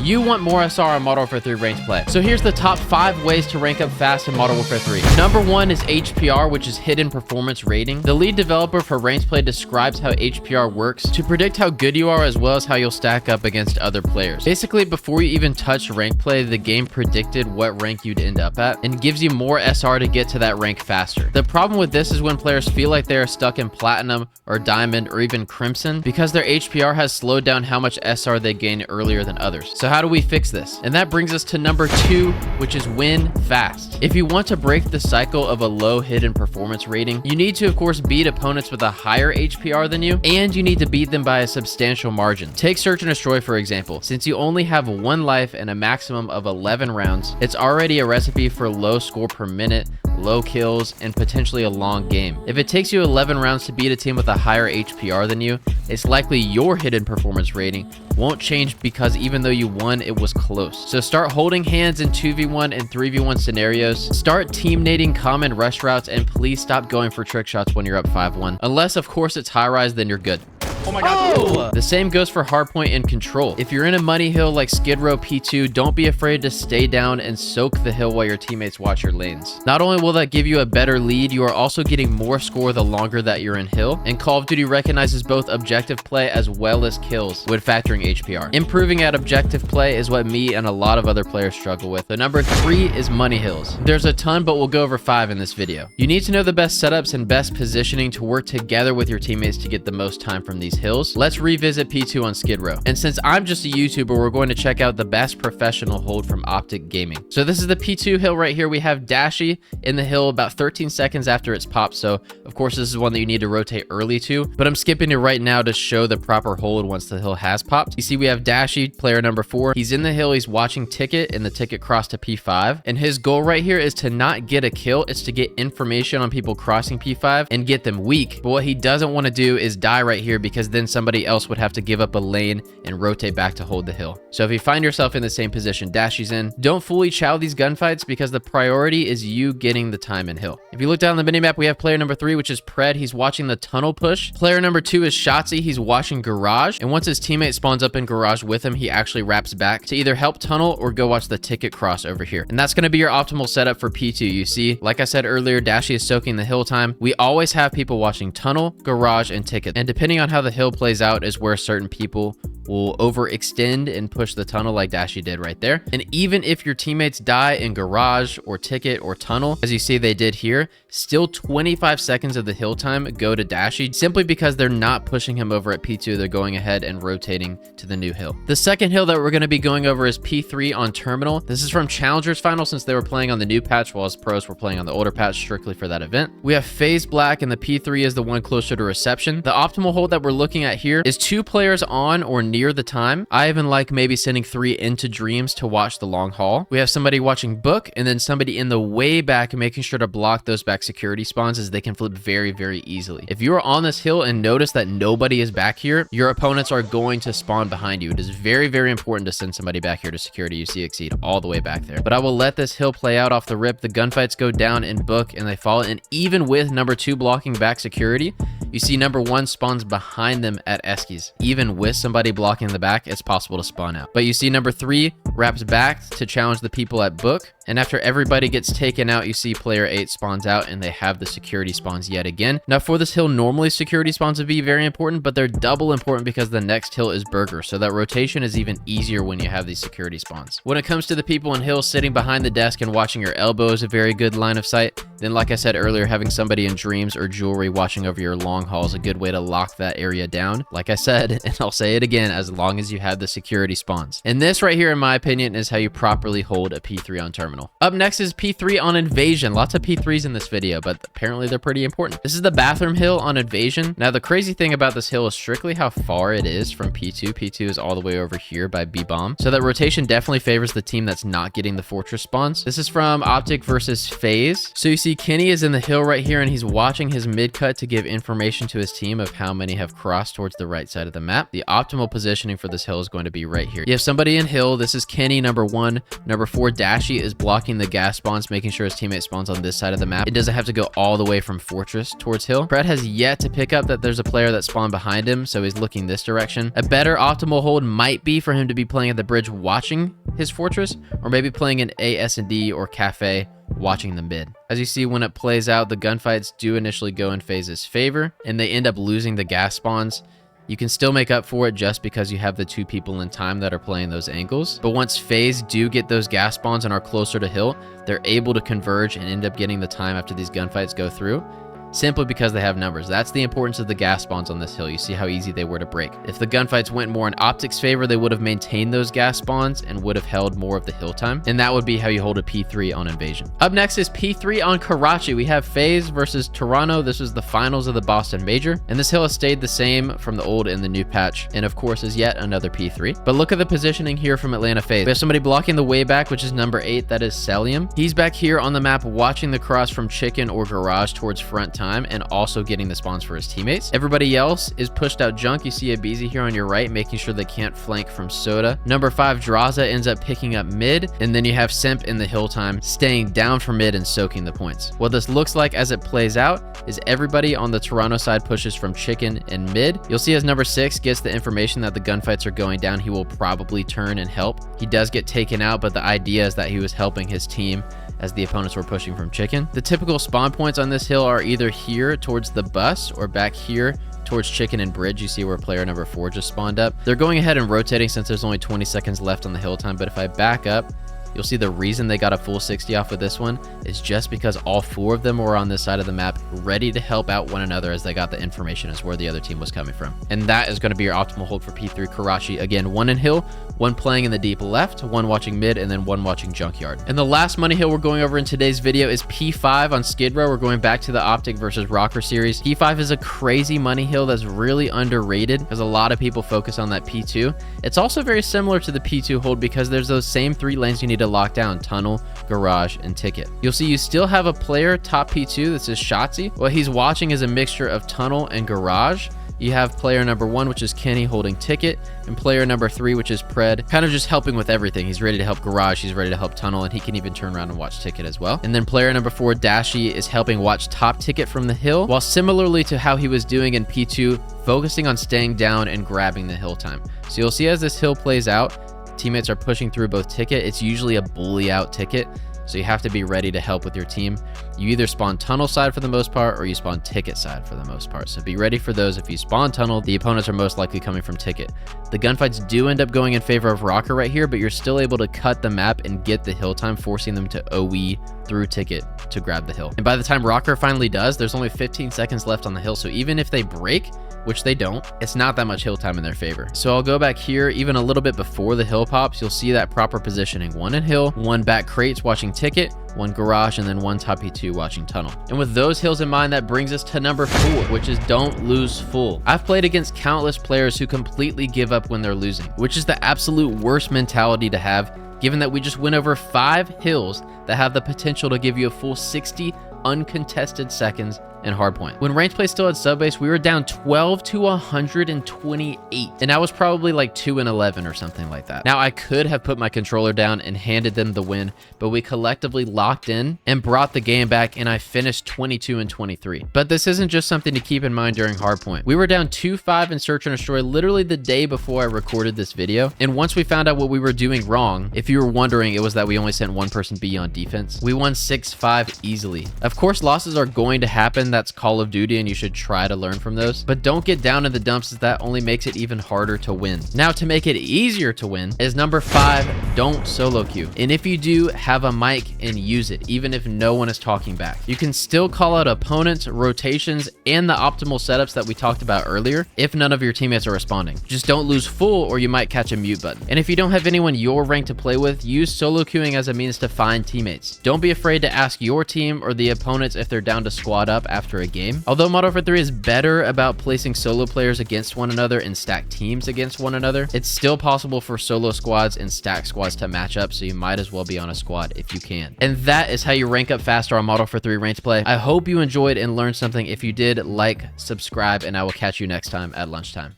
You want more SR on Modern Warfare 3 ranked play. So here's the top 5 ways to rank up fast in Modern Warfare 3. Number 1 is HPR, which is hidden performance rating. The lead developer for ranked play describes how HPR works to predict how good you are as well as how you'll stack up against other players. Basically, before you even touch rank play, the game predicted what rank you'd end up at and gives you more SR to get to that rank faster. The problem with this is when players feel like they are stuck in platinum or diamond or even crimson because their HPR has slowed down how much SR they gain earlier than others. So how do we fix this? And that brings us to number 2, which is win fast. If you want to break the cycle of a low hidden performance rating, you need to of course beat opponents with a higher HPR than you, and you need to beat them by a substantial margin. Take Search and Destroy for example. Since you only have 1 life and a maximum of 11 rounds, it's already a recipe for low score per minute, low kills, and potentially a long game. If it takes you 11 rounds to beat a team with a higher HPR than you, it's likely your hidden performance rating won't change because even though you won, it was close. So start holding hands in 2v1 and 3v1 scenarios, start team nading common rush routes, and please stop going for trick shots when you're up 5-1. Unless of course it's high rise, then you're good. Oh my god. Oh! The same goes for hardpoint and control. If you're in a money hill like Skid Row P2, don't be afraid to stay down and soak the hill while your teammates watch your lanes. Not only will that give you a better lead, you are also getting more score the longer that you're in hill, and Call of Duty recognizes both objective play as well as kills when factoring HPR. Improving at objective play is what me and a lot of other players struggle with. The number 3 is money hills. There's a ton, but we'll go over 5 in this video. You need to know the best setups and best positioning to work together with your teammates to get the most time from these hills. Let's revisit P2 on Skid Row. And since I'm just a YouTuber, we're going to check out the best professional hold from Optic Gaming. So this is the P2 hill right here. We have Dashy in the hill about 13 seconds after it's popped. So of course this is one that you need to rotate early to, but I'm skipping it right now to show the proper hold once the hill has popped. You see we have Dashy, player number 4. He's in the hill, he's watching Ticket, and the Ticket crossed to P5. And his goal right here is to not get a kill, it's to get information on people crossing P5 and get them weak. But what he doesn't want to do is die right here because then somebody else would have to give up a lane and rotate back to hold the hill. So if you find yourself in the same position Dashy's in, don't fully chow these gunfights because the priority is you getting the time in hill. If you look down the minimap, we have player number 3, which is Pred. He's watching the tunnel push. Player number 2 is Shotzzy. He's watching garage. And once his teammate spawns up in garage with him, he actually wraps back to either help tunnel or go watch the Ticket cross over here. And that's going to be your optimal setup for P2. You see, like I said earlier, Dashy is soaking the hill time. We always have people watching tunnel, garage, and Ticket. And depending on how the hill plays out is where certain people will overextend and push the tunnel like Dashy did right there. And even if your teammates die in garage or Ticket or tunnel, as you see they did here, still 25 seconds of the hill time go to Dashy simply because they're not pushing him over at P2. They're going ahead and rotating to the new hill. The second hill that we're going to be going over is P3 on Terminal. This is from Challengers Final since they were playing on the new patch while pros were playing on the older patch strictly for that event. We have Phase Black and the P3 is the one closer to reception. The optimal hold that we're looking at here is 2 players on or near the time. I even like maybe sending 3 into Dreams to watch the long haul. We have somebody watching Book and then somebody in the way back making sure to block those back security spawns as they can flip very, very easily. If you are on this hill and notice that nobody is back here, your opponents are going to spawn behind you. It is very, very important to send somebody back here to security. You see Exceed all the way back there. But I will let this hill play out off the rip. The gunfights go down in Book and they fall. And even with number 2 blocking back security, you see number 1 spawns behind them at Eskies. Even with somebody blocking the back, it's possible to spawn out. But you see number 3 wraps back to challenge the people at Book. And after everybody gets taken out, you see player 8 spawns out and they have the security spawns yet again. Now for this hill, normally security spawns would be very important, but they're double important because the next hill is Burger. So that rotation is even easier when you have these security spawns. When it comes to the people in hills, sitting behind the desk and watching your elbow is a very good line of sight. Then like I said earlier, having somebody in Dreams or Jewelry watching over your long haul is a good way to lock that area down. Like I said, and I'll say it again, as long as you have the security spawns. And this right here, in my opinion, is how you properly hold a P3 on Terminal. Up next is P3 on Invasion. Lots of P3s in this video, but apparently they're pretty important. This is the bathroom hill on Invasion. Now, the crazy thing about this hill is strictly how far it is from P2. P2 is all the way over here by B-Bomb. So that rotation definitely favors the team that's not getting the fortress spawns. This is from Optic versus FaZe. So you see see Kenny is in the hill right here, and he's watching his mid cut to give information to his team of how many have crossed towards the right side of the map. The optimal positioning for this hill is going to be right here. You have somebody in hill. This is Kenny, number 1. Number 4, Dashy, is blocking the gas spawns, making sure his teammate spawns on this side of the map. It doesn't have to go all the way from fortress towards hill. Fred has yet to pick up that there's a player that spawned behind him, so he's looking this direction. A better optimal hold might be for him to be playing at the bridge watching his fortress, or maybe playing an AS&D or cafe watching the mid. As you see, when it plays out, the gunfights do initially go in FaZe's favor, and they end up losing the gas spawns. You can still make up for it just because you have the 2 people in time that are playing those angles. But once FaZe do get those gas spawns and are closer to hill, they're able to converge and end up getting the time after these gunfights go through, simply because they have numbers. That's the importance of the gas spawns on this hill. You see how easy they were to break. If the gunfights went more in Optic's favor, they would have maintained those gas spawns and would have held more of the hill time. And that would be how you hold a P3 on Invasion. Up next is P3 on Karachi. We have FaZe versus Toronto. This is the finals of the Boston Major. And this hill has stayed the same from the old and the new patch. And of course is yet another P3. But look at the positioning here from Atlanta FaZe. We have somebody blocking the way back, which is number 8. That is Celium. He's back here on the map watching the cross from Chicken or Garage towards front time, and also getting the spawns for his teammates. Everybody else is pushed out junk. You see a BZ here on your right, making sure they can't flank from Soda. Number 5, Draza, ends up picking up mid, and then you have Simp in the hill time, staying down for mid and soaking the points. What this looks like as it plays out is everybody on the Toronto side pushes from Chicken and mid. You'll see as number 6 gets the information that the gunfights are going down, he will probably turn and help. He does get taken out, but the idea is that he was helping his team as the opponents were pushing from Chicken. The typical spawn points on this hill are either here towards the bus or back here towards Chicken and Bridge. You see where player number 4 just spawned up. They're going ahead and rotating since there's only 20 seconds left on the hill time, but if I back up, you'll see the reason they got a full 60 off with this one is just because all 4 of them were on this side of the map ready to help out one another as they got the information as where the other team was coming from. And that is going to be your optimal hold for P3 Karachi. Again, 1 in hill, 1 playing in the deep left, 1 watching mid, and then 1 watching junkyard. And the last money hill we're going over in today's video is P5 on Skid Row. We're going back to the Optic versus Rocker series. P5 is a crazy money hill that's really underrated because a lot of people focus on that P2. It's also very similar to the P2 hold because there's those same 3 lanes you need to lock down: tunnel, garage, and ticket. You'll see you still have a player top P2. This is Shotzi. What he's watching is a mixture of tunnel and garage. You have player number 1, which is Kenny, holding ticket, and player number 3, which is Pred, kind of just helping with everything. He's ready to help garage, he's ready to help tunnel, and he can even turn around and watch ticket as well. And then player number 4, Dashy, is helping watch top ticket from the hill, while similarly to how he was doing in P2, focusing on staying down and grabbing the hill time. So you'll see as this hill plays out, teammates are pushing through both ticket. It's usually a bully out ticket, so you have to be ready to help with your team. You either spawn tunnel side for the most part, or you spawn ticket side for the most part. So be ready for those. If you spawn tunnel, the opponents are most likely coming from ticket. The gunfights do end up going in favor of Rocker right here, but you're still able to cut the map and get the hill time, forcing them to OE through ticket to grab the hill. And by the time Rocker finally does, there's only 15 seconds left on the hill. So even if they break, which they don't, it's not that much hill time in their favor. So I'll go back here even a little bit before the hill pops. You'll see that proper positioning: 1 in hill, 1 back crates watching ticket, 1 garage, and then 1 top P2 watching tunnel. And with those hills in mind, that brings us to number 4, which is don't lose full. I've played against countless players who completely give up when they're losing, which is the absolute worst mentality to have, given that we just went over 5 hills that have the potential to give you a full 60 uncontested seconds and hardpoint. When ranked play still had subbase, we were down 12 to 128, and I was probably like 2 and 11 or something like that. Now I could have put my controller down and handed them the win, but we collectively locked in and brought the game back, and I finished 22 and 23. But this isn't just something to keep in mind during hardpoint. We were down 2-5 in search and destroy literally the day before I recorded this video, and once we found out what we were doing wrong, if you were wondering, it was that we only sent 1 person B on defense. We won 6-5 easily. Of course, losses are going to happen. That's Call of Duty, and you should try to learn from those, but don't get down in the dumps, as that only makes it even harder to win. Now, to make it easier to win is number 5, don't solo queue. And if you do, have a mic and use it, even if no one is talking back. You can still call out opponents, rotations, and the optimal setups that we talked about earlier if none of your teammates are responding. Just don't lose full, or you might catch a mute button. And if you don't have anyone your rank to play with, use solo queuing as a means to find teammates. Don't be afraid to ask your team or the opponents if they're down to squad up after a game. Although Modern Warfare 3 is better about placing solo players against one another and stacked teams against one another, it's still possible for solo squads and stacked squads to match up, so you might as well be on a squad if you can. And that is how you rank up faster on Modern Warfare 3 Ranked Play. I hope you enjoyed and learned something. If you did, like, subscribe, and I will catch you next time at lunchtime.